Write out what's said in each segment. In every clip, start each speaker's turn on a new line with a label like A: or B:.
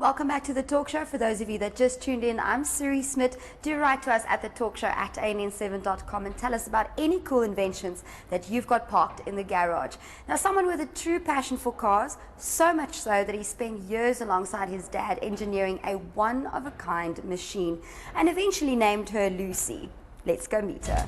A: Welcome back to the talk show. For those of you that just tuned in, I'm Suri Smith. Do write to us at the talkshow at ann7.com and tell us about any cool inventions that you've got parked in the garage. Now, someone with a true passion for cars, so much so that he spent years alongside his dad engineering a one-of-a-kind machine and eventually named her Lucy. Let's go meet her.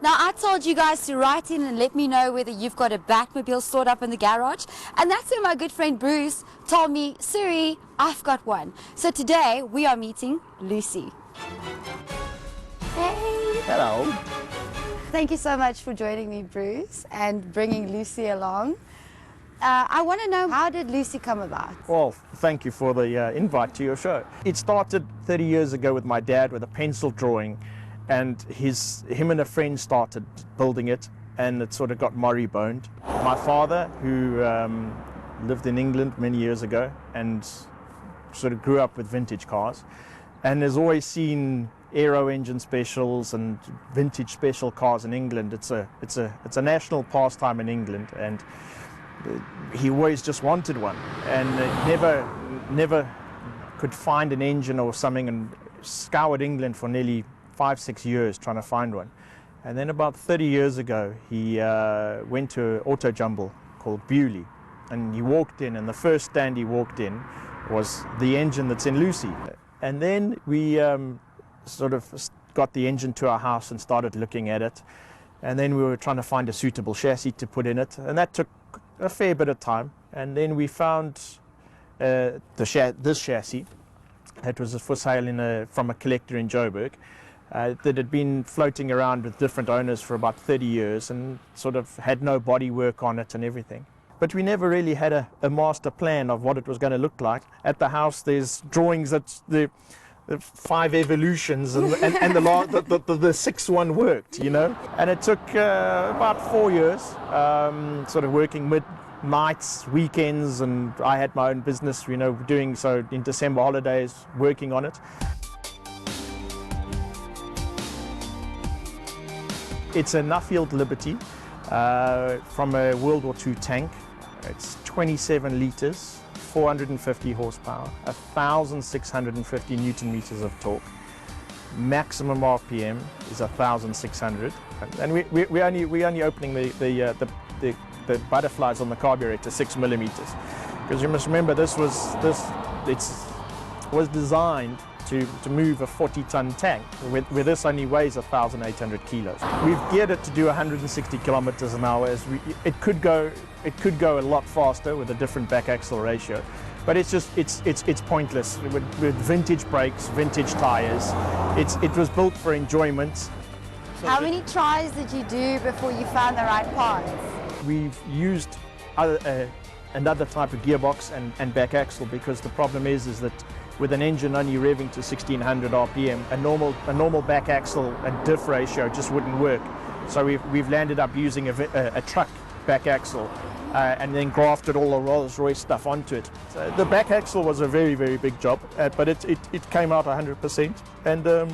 A: Now, I told you guys to write in and let me know whether you've got a Batmobile stored up in the garage. And that's where my good friend Bruce told me, Suri, I've got one. So today we are meeting Lucy. Hey.
B: Hello.
A: Thank you so much for joining me, Bruce, and bringing Lucy along. I want to know, how did Lucy come about?
B: Well, thank you for the invite to your show. It started 30 years ago with my dad with a pencil drawing, and him and a friend started building it, and it sort of got moribund. My father, who lived in England many years ago and sort of grew up with vintage cars, and has always seen aero engine specials and vintage special cars in England. It's a national pastime in England, and he always just wanted one, and never could find an engine or something, and scoured England for nearly 5-6 years trying to find one. And then about 30 years ago, he went to an auto jumble called Bewley, and he walked in, and the first stand he walked in was the engine that's in Lucy. And then we sort of got the engine to our house and started looking at it, and then we were trying to find a suitable chassis to put in it, and that took a fair bit of time. And then we found this chassis. It was for sale from a collector in Joburg. That had been floating around with different owners for about 30 years and sort of had no body work on it and everything. But we never really had a master plan of what it was going to look like. At the house, there's drawings that the 5 evolutions and the 6th one worked, you know. And it took about 4 years, sort of working nights, weekends, and I had my own business, you know, doing so in December holidays, working on it. It's a Nuffield Liberty from a World War II tank. It's 27 litres, 450 horsepower, 1,650 Newton meters of torque. Maximum RPM is 1,600, and we're only opening the butterflies on the carburetor 6 millimeters, because you must remember it was designed to move a 40-ton tank, where this only weighs 1,800 kilos. We've geared it to do 160 kilometers an hour. It could go a lot faster with a different back axle ratio, but it's pointless with vintage brakes, vintage tires. It was built for enjoyment. So
A: how many tries did you do before you found the right parts?
B: We've used another type of gearbox and back axle, because the problem is that with an engine only revving to 1,600 RPM, a normal back axle and diff ratio just wouldn't work. So we've landed up using a truck back axle and then grafted all the Rolls-Royce stuff onto it. So the back axle was a very, very big job, but it came out 100%. And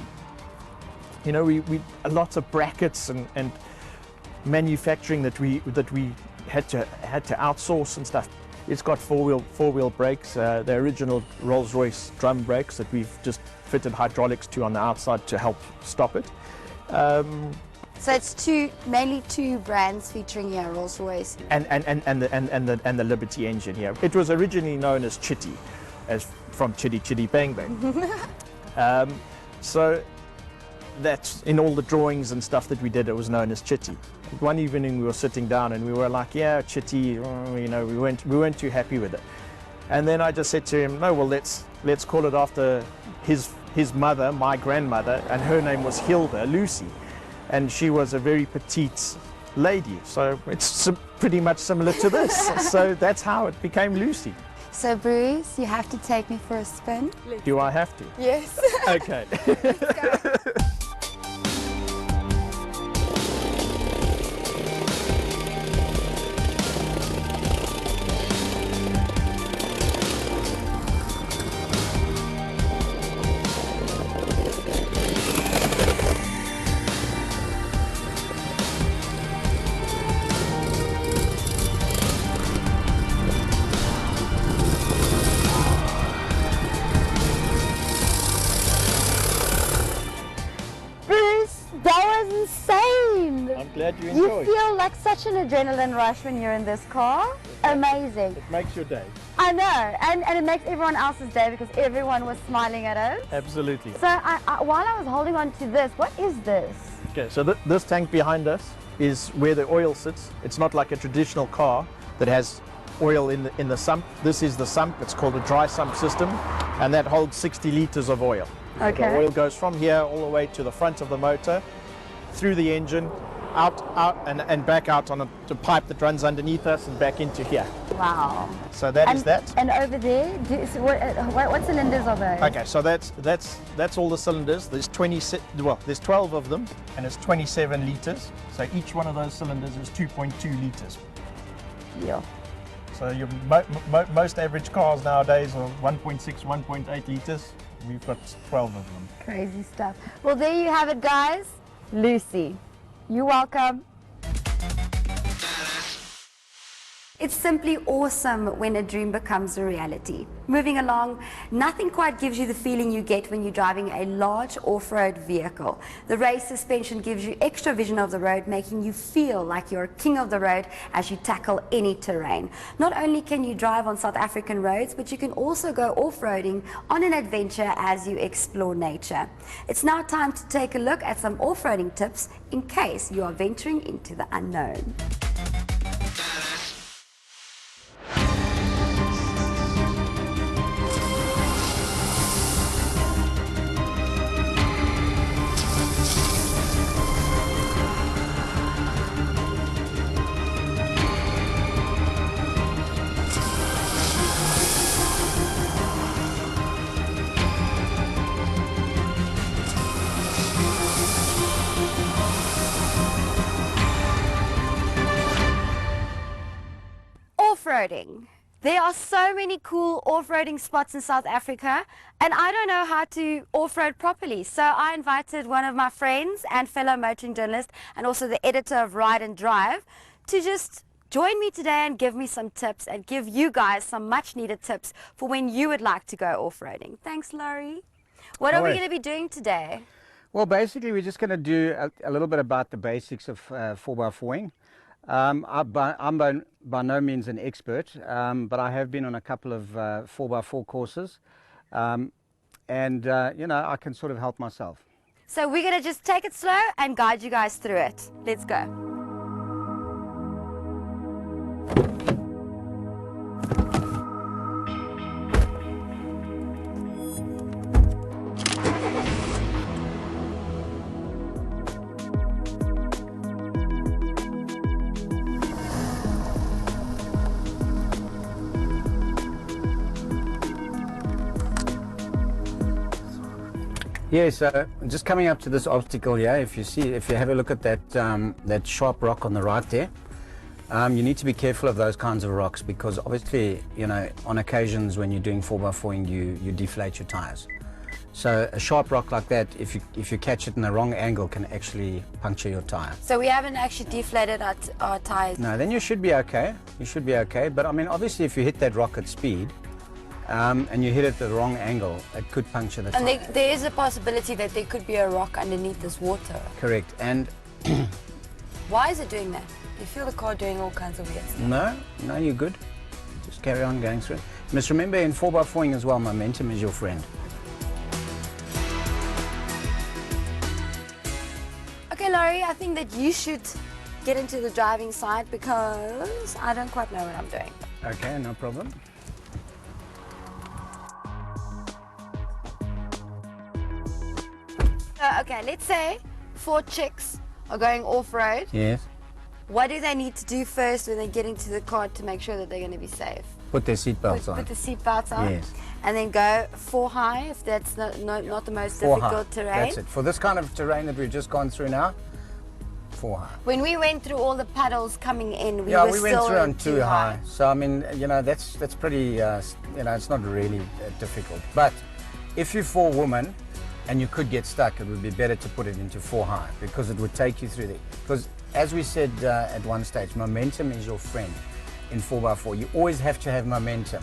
B: you know, we lots of brackets and manufacturing that we had to outsource and stuff. It's got four-wheel brakes, the original Rolls-Royce drum brakes that we've just fitted hydraulics to on the outside to help stop it.
A: So it's mainly two brands featuring here, Rolls-Royce.
B: And the Liberty engine here. It was originally known as Chitty, as from Chitty Chitty Bang Bang. So that's in all the drawings and stuff that we did, it was known as Chitty. One evening we were sitting down and we were like, yeah, Chitty, you know, we weren't too happy with it. And then I just said to him, no, well, let's call it after his mother, my grandmother, and her name was Hilda, Lucy. And she was a very petite lady, so it's pretty much similar to this. So that's how it became Lucy.
A: So Bruce, you have to take me for a spin.
B: Do I have to?
A: Yes.
B: Okay.
A: Let's go. That was insane!
B: I'm glad you enjoyed.
A: You feel like such an adrenaline rush when you're in this car. Amazing.
B: It makes your day.
A: I know, and it makes everyone else's day because everyone was smiling at us.
B: Absolutely.
A: So while I was holding on to this, what is this?
B: Okay, so this tank behind us is where the oil sits. It's not like a traditional car that has oil in the sump. This is the sump. It's called a dry sump system, and that holds 60 liters of oil.
A: Okay.
B: The oil goes from here all the way to the front of the motor, through the engine, out and back out on a pipe that runs underneath us and back into here.
A: Wow.
B: So that is that.
A: And over there, so what cylinders are those?
B: Okay, so that's all the cylinders. There's 12 of them, and it's 27 liters. So each one of those cylinders is 2.2 liters.
A: Yeah.
B: So most average cars nowadays are 1.6, 1.8 liters. We've got 12 of them.
A: Crazy stuff. Well, there you have it, guys. Lucy, you're welcome. It's simply awesome when a dream becomes a reality. Moving along, nothing quite gives you the feeling you get when you're driving a large off-road vehicle. The race suspension gives you extra vision of the road, making you feel like you're king of the road as you tackle any terrain. Not only can you drive on South African roads, but you can also go off-roading on an adventure as you explore nature. It's now time to take a look at some off-roading tips in case you are venturing into the unknown. Off-roading. There are so many cool off-roading spots in South Africa, and I don't know how to off-road properly. So I invited one of my friends and fellow motoring journalist and also the editor of Ride and Drive to just join me today and give me some tips and give you guys some much needed tips for when you would like to go off-roading. Thanks, Laurie. What are we going to be doing today?
C: Well, basically we're just going to do a little bit about the basics of 4x4ing. I'm by no means an expert, but I have been on a couple of 4x4 courses, and you know, I can sort of help myself.
A: So we're going to just take it slow and guide you guys through it. Let's go.
C: Yes, just coming up to this obstacle here, if you have a look at that that sharp rock on the right there, you need to be careful of those kinds of rocks because obviously, you know, on occasions when you're doing 4x4ing, you deflate your tires. So a sharp rock like that, if you catch it in the wrong angle, can actually puncture your tire.
A: So we haven't actually deflated our tires.
C: No, then you should be okay. You should be okay. But I mean, obviously, if you hit that rock at speed, and you hit it at the wrong angle, it could puncture the tire.
A: And there is a possibility that there could be a rock underneath this water.
C: Correct. And
A: Why is it doing that? You feel the car doing all kinds of weird stuff.
C: No, you're good. Just carry on going through. You must remember in 4x4ing as well, momentum is your friend.
A: Okay, Laurie, I think that you should get into the driving side because I don't quite know what I'm doing.
C: Okay, no problem.
A: Okay, let's say 4 chicks are going off-road.
C: Yes.
A: What do they need to do first when they get into the car to make sure that they're going to be safe?
C: Put their seatbelts on.
A: Put the seatbelts on.
C: Yes.
A: And then go 4 high if that's not the most
C: 4 high.
A: difficult terrain.
C: That's it. For this kind of terrain that we've just gone through now, 4 high.
A: When we went through all the puddles coming in, we
C: went
A: still
C: through on 2 high. So I mean, you know, that's pretty, you know, it's not really difficult. But if you're 4 women and you could get stuck, it would be better to put it into 4 high because it would take you through there. Because as we said at one stage, momentum is your friend in 4x4. You always have to have momentum.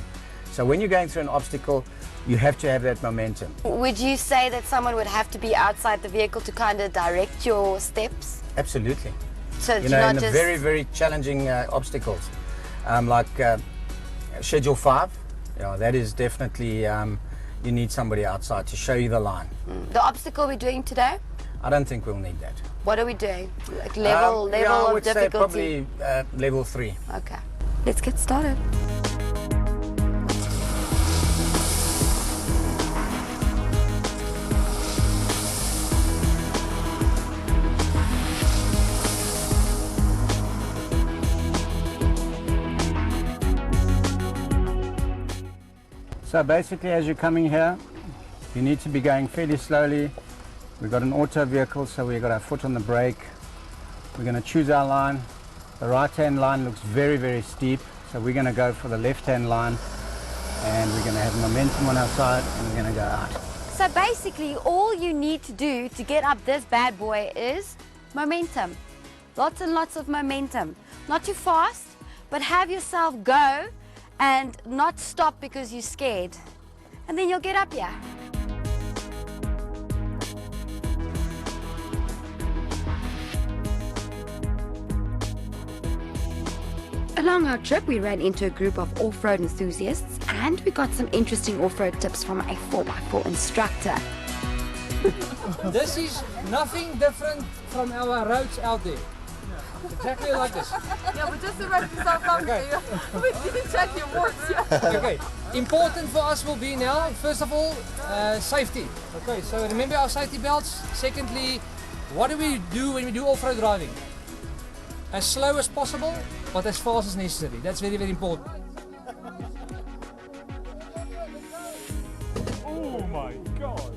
C: So when you're going through an obstacle, you have to have that momentum.
A: Would you say that someone would have to be outside the vehicle to kind of direct your steps?
C: Absolutely.
A: So
C: You
A: you're
C: know,
A: not
C: in the
A: just...
C: very, very challenging obstacles, like Schedule 5, you know, that is definitely, you need somebody outside to show you the line.
A: The obstacle we're doing today,
C: I don't think we'll need that.
A: what are we doing? Like level
C: Yeah, I
A: of
C: would say
A: difficulty?
C: probably level 3.
A: Okay, let's get started.
C: So basically, as you're coming here, you need to be going fairly slowly. We've got an auto vehicle, so we've got our foot on the brake. We're going to choose our line. The right-hand line looks very, very steep, so we're going to go for the left-hand line, and we're going to have momentum on our side, and we're going to go out.
A: So basically, all you need to do to get up this bad boy is momentum. Lots and lots of momentum. Not too fast, but have yourself go and not stop because you're scared. And then you'll get up here. Along our trip, we ran into a group of off-road enthusiasts and we got some interesting off-road tips from a 4x4 instructor.
D: This is nothing different from our roads out there. Exactly like this.
E: Yeah, but just to make it so comfortable, we didn't check your works yet.
D: Okay, important for us will be now, first of all, safety. Okay, so remember our safety belts. Secondly, what do we do when we do off-road driving? As slow as possible, but as fast as necessary. That's very, very important.
B: Oh my God.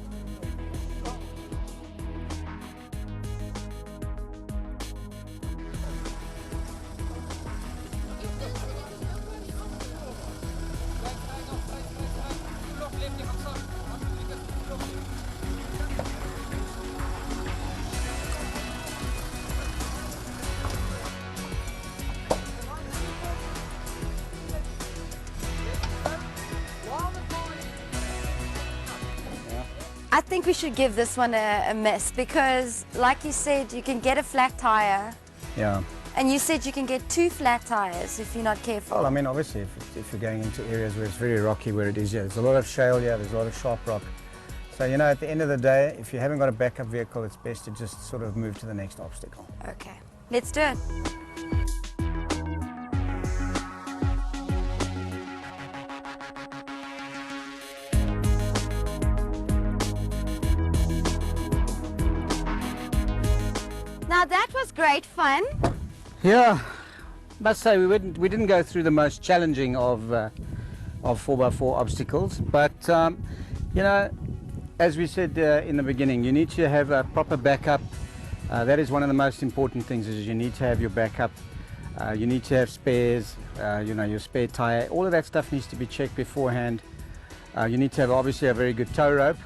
A: I think we should give this one a miss because, like you said, you can get a flat tire.
C: Yeah.
A: And you said you can get 2 flat tires if you're not careful.
C: Well, I mean, obviously, if you're going into areas where it's very rocky, where it is here, there's a lot of shale here, there's a lot of sharp rock. So, you know, at the end of the day, if you haven't got a backup vehicle, it's best to just sort of move to the next obstacle.
A: Okay, let's do it. Now that was great fun.
C: Yeah, must say we didn't go through the most challenging of 4x4 obstacles, but you know, as we said in the beginning, you need to have a proper backup. That is one of the most important things. Is you need to have your backup. You need to have spares. You know, your spare tire. All of that stuff needs to be checked beforehand. You need to have obviously a very good tow rope,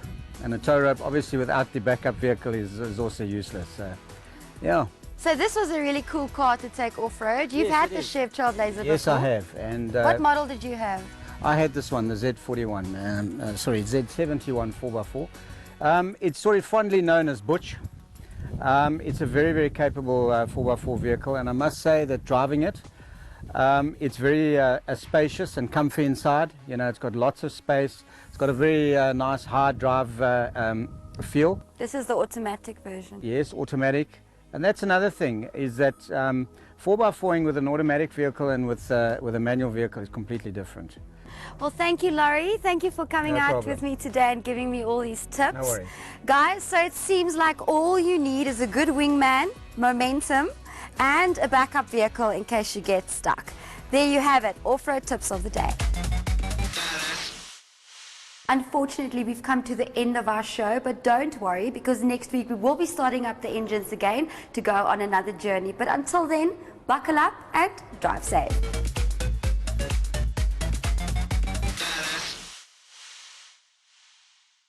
C: and a tow rope obviously without the backup vehicle is also useless. Yeah.
A: So this was a really cool car to take off-road. You've
C: Yes,
A: had
C: it
A: the
C: is.
A: Chev Trailblazer
C: Yes,
A: before.
C: I have. And
A: What model did you have?
C: I had this one, the Z41. Sorry, Z71 4x4. It's sort of fondly known as Butch. It's a very, very capable 4x4 vehicle, and I must say that driving it, it's very spacious and comfy inside. You know, it's got lots of space. It's got a very nice hard drive feel.
A: This is the automatic version.
C: Yes, automatic. And that's another thing, is that 4x4ing with an automatic vehicle and with a manual vehicle is completely different.
A: Well, thank you, Laurie. Thank you for coming
C: No
A: out
C: problem.
A: with me today and giving me all these tips.
C: No worries.
A: Guys, so it seems like all you need is a good wingman, momentum, and a backup vehicle in case you get stuck. There you have it, off-road tips of the day. Unfortunately, we've come to the end of our show, but don't worry, because next week we will be starting up the engines again to go on another journey. But until then, buckle up and drive safe.